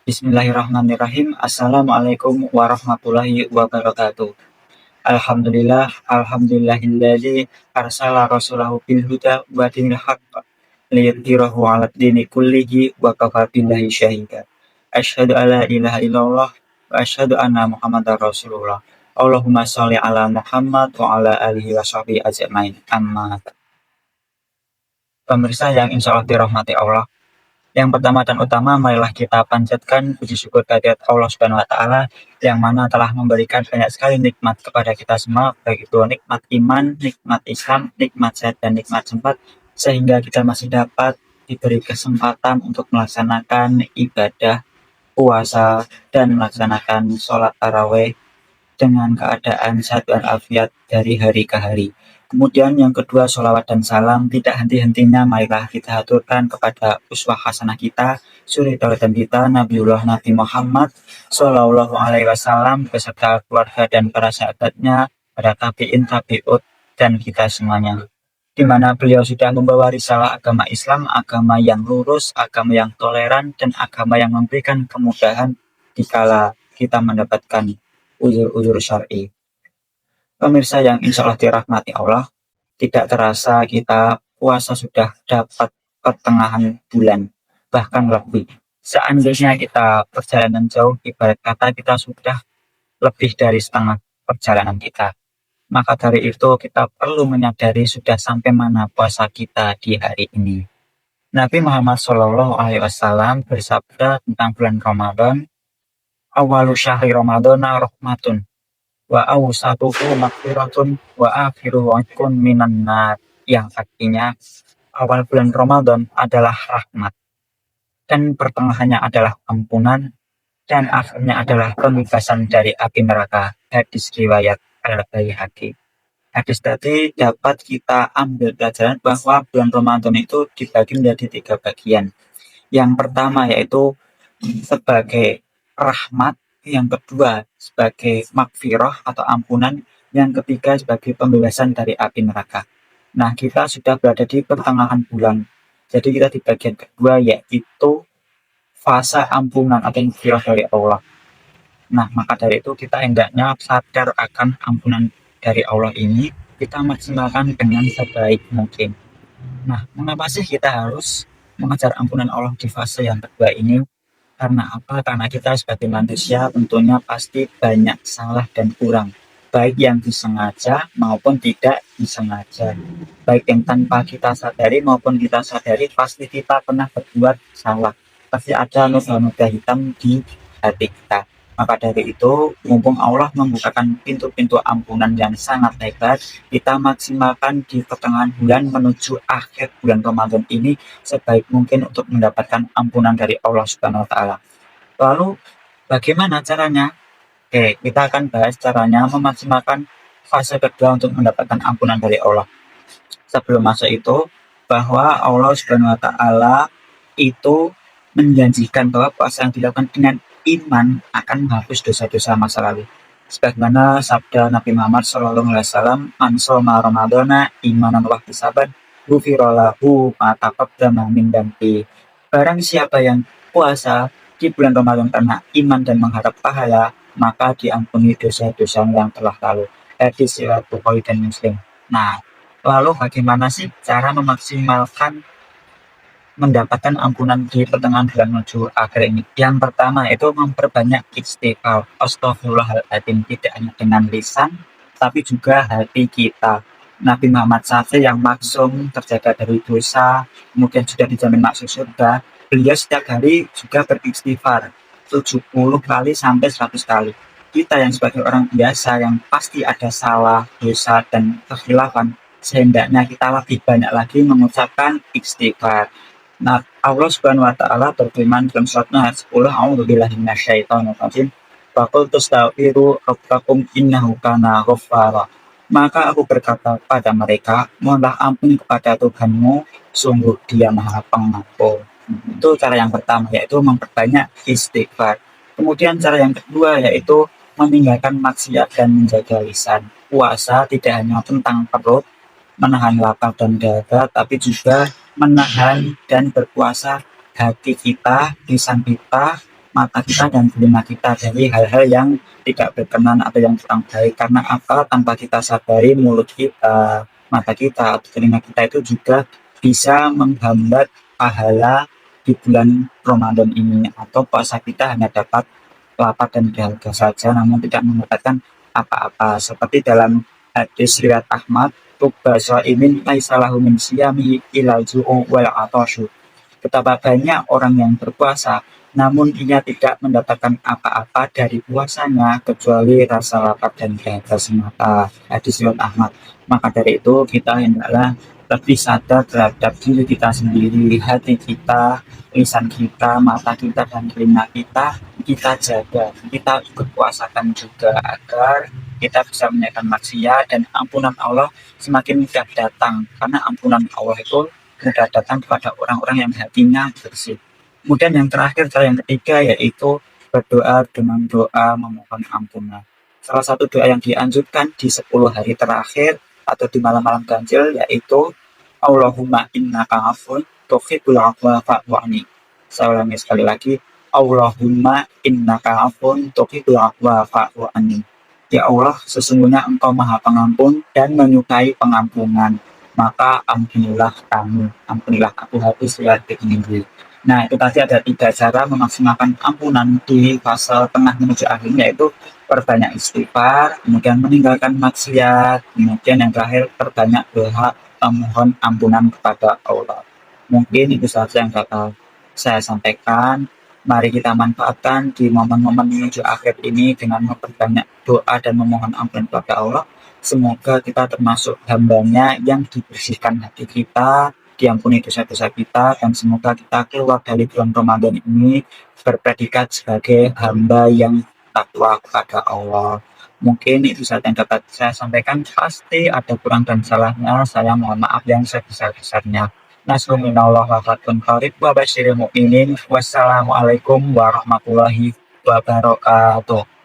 Bismillahirrahmanirrahim. Assalamualaikum warahmatullahi wabarakatuh. Alhamdulillah, alhamdulillahilladzi arsala rasulahu bil huda wa dinil haqq liyudhhirahu 'alad dini kullihi wa kafa billahi syahida. Asyhadu alla ilaha illallah wa asyhadu anna Muhammadar Rasulullah. Allahumma shalli ala Muhammad wa ala alihi wa sahbihi ajmain. Amma ba'd. Pemirsa yang insya Allah dirahmati Allah, yang pertama dan utama, marilah kita panjatkan puji syukur kehadirat Allah Subhanahu wa Ta'ala yang mana telah memberikan banyak sekali nikmat kepada kita semua, baik itu nikmat iman, nikmat Islam, nikmat sehat, dan nikmat sempat, sehingga kita masih dapat diberi kesempatan untuk melaksanakan ibadah puasa dan melaksanakan sholat taraweh dengan keadaan sehat dan afiat dari hari ke hari. Kemudian yang kedua, sholawat dan salam tidak henti-hentinya marilah kita aturkan kepada uswah hasanah kita, suri tauladan kita, Nabiullah Nabi Muhammad Shallallahu Alaihi Wasallam beserta keluarga dan para sahabatnya, para tabiin, tabiut, dan kita semuanya. Di mana beliau sudah membawa risalah agama Islam, agama yang lurus, agama yang toleran, dan agama yang memberikan kemudahan dikala kita mendapatkan uzur-uzur syar'i. Pemirsa yang insya Allah dirahmati Allah, tidak terasa kita puasa sudah dapat pertengahan bulan, bahkan lebih. Seandainya kita perjalanan jauh, ibarat kata kita sudah lebih dari setengah perjalanan kita. Maka dari itu kita perlu menyadari sudah sampai mana puasa kita di hari ini. Nabi Muhammad SAW bersabda tentang bulan Ramadan, awalu syahri Ramadana rahmatun, wa awsatuhu maghfiratun wa akhiruhu ikun minan nar, yang artinya awal bulan Ramadan adalah rahmat dan pertengahannya adalah ampunan dan akhirnya adalah pembebasan dari api neraka. Hadis riwayat Al-Baihaqi. Hadis tadi dapat kita ambil pelajaran bahwa bulan Ramadan itu dibagi menjadi 3 bagian. Yang pertama yaitu sebagai rahmat, yang kedua sebagai makfirah atau ampunan, yang ketiga sebagai pembebasan dari api neraka. Nah, kita sudah berada di pertengahan bulan, jadi kita di bagian kedua yaitu fase ampunan atau makfirah dari Allah. Nah, maka dari itu kita hendaknya sadar akan ampunan dari Allah ini, kita maksimalkan dengan sebaik mungkin. Nah, mengapa sih kita harus mengejar ampunan Allah di fase yang kedua ini? Karena apa? Karena kita sebagai manusia tentunya pasti banyak salah dan kurang, baik yang disengaja maupun tidak disengaja, baik yang tanpa kita sadari maupun kita sadari, pasti kita pernah berbuat salah, pasti ada noda-noda hitam di hati kita. Maka dari itu, mumpung Allah membukakan pintu-pintu ampunan yang sangat lebar, kita maksimalkan di pertengahan bulan menuju akhir bulan Ramadan ini sebaik mungkin untuk mendapatkan ampunan dari Allah Subhanahu wa Ta'ala. Lalu, bagaimana caranya? Oke, kita akan bahas caranya memaksimalkan fase kedua untuk mendapatkan ampunan dari Allah. Sebelum masuk itu, bahwa Allah Subhanahu wa Ta'ala itu menjanjikan bahwa puasa yang dilakukan dengan iman akan menghapus dosa-dosa masa lalu. Sebagaimana sabda Nabi Muhammad SAW, man shoma ramadhana imanan wa ihtisaban ghufira lahu ma taqaddama min dzambi. Barang siapa yang puasa di bulan Ramadan karena iman dan mengharap pahala, maka diampuni dosa-dosa yang telah lalu. Hadis riwayat Bukhari dan Muslim. Nah, lalu bagaimana sih cara memaksimalkan mendapatkan ampunan di pertengahan bulan menuju akhir ini? Yang pertama itu memperbanyak istighfar, astagfirullahaladzim, tidak hanya dengan lisan tapi juga hati kita. Nabi Muhammad SAW yang maksum, terjaga dari dosa, kemudian sudah dijamin masuk surga, beliau setiap hari juga beristighfar 70 kali sampai 100 kali. Kita yang sebagai orang biasa yang pasti ada salah, dosa, dan kekhilafan, sehendaknya kita lebih banyak lagi mengucapkan istighfar. Nah, Allah Subhanahu wa Ta'ala berfirman dalam surat Nahl 10, a'udzubillahi minasyaitonir rajim, faqul tastaghfiru rabbakum innahu kana ghaffara. Maka aku berkata pada mereka, mohonlah ampun kepada Tuhanmu, sungguh Dia Maha Pengampun. Itu cara yang pertama, yaitu memperbanyak istighfar. Kemudian cara yang kedua yaitu meninggalkan maksiat dan menjaga lisan. Puasa tidak hanya tentang perut, menahan lapar dan dahaga, tapi juga menahan dan berpuasa hati kita, lisan kita, mata kita dan telinga kita dari hal-hal yang tidak berkenan atau yang kurang baik. Karena apa? Tanpa kita sadari, mulut kita, mata kita, atau telinga kita itu juga bisa menghambat pahala di bulan Ramadan ini, atau puasa kita hanya dapat lapar dan dahaga saja namun tidak mendapatkan apa-apa. Seperti dalam hadis riwayat Ahmad, "Rubba shaimin laisa lahu min siyamihi illal ju'u wal 'atasyu." Betapa banyak orang yang berpuasa namun ia tidak mendapatkan apa-apa dari puasanya kecuali rasa lapar dan dahaga semata. Hadis riwayat Ahmad. Maka dari itu kita hendaklah lebih sadar terhadap diri kita sendiri, hati kita, lisan kita, mata kita, dan telinga kita jaga, kita berpuasakan juga agar kita bisa menaikkan maksiat dan ampunan Allah semakin mudah datang, karena ampunan Allah itu mudah datang kepada orang-orang yang hatinya bersih. Kemudian yang terakhir, cara yang ketiga, yaitu berdoa dengan doa memohon ampunan. Salah satu doa yang dianjurkan di 10 hari terakhir atau di malam-malam ganjil yaitu Allahumma innaka afun tuhibbul afwa fa'fu anni. Saya ulangi sekali lagi, Allahumma innaka afun tuhibbul afwa fa'fu anni. Ya Allah, sesungguhnya Engkau Maha Pengampun dan menyukai pengampunan. Maka ampunilah kami, ampunilah aku habis riwayat ini. Nah, itu tadi ada 3 cara memaksimalkan ampunan di fase tengah menuju akhir, yaitu perbanyak istighfar, kemudian meninggalkan maksiat, kemudian yang terakhir perbanyak doa memohon ampunan kepada Allah. Mungkin itu saja yang dapat saya sampaikan. Mari kita manfaatkan di momen-momen menuju akhir ini dengan memperbanyak doa dan memohon ampunan kepada Allah. Semoga kita termasuk hambanya yang dibersihkan hati kita, diampuni dosa-dosa kita, dan semoga kita keluar dari bulan Ramadan ini berpredikat sebagai hamba yang takwa kepada Allah. Mungkin itu saja yang dapat saya sampaikan. Pasti ada kurang dan salahnya. Saya mohon maaf yang sebesar-besarnya. Nasrul minallah wa fathun qarib wa basyiril mu'minin. Wassalamualaikum warahmatullahi wabarakatuh.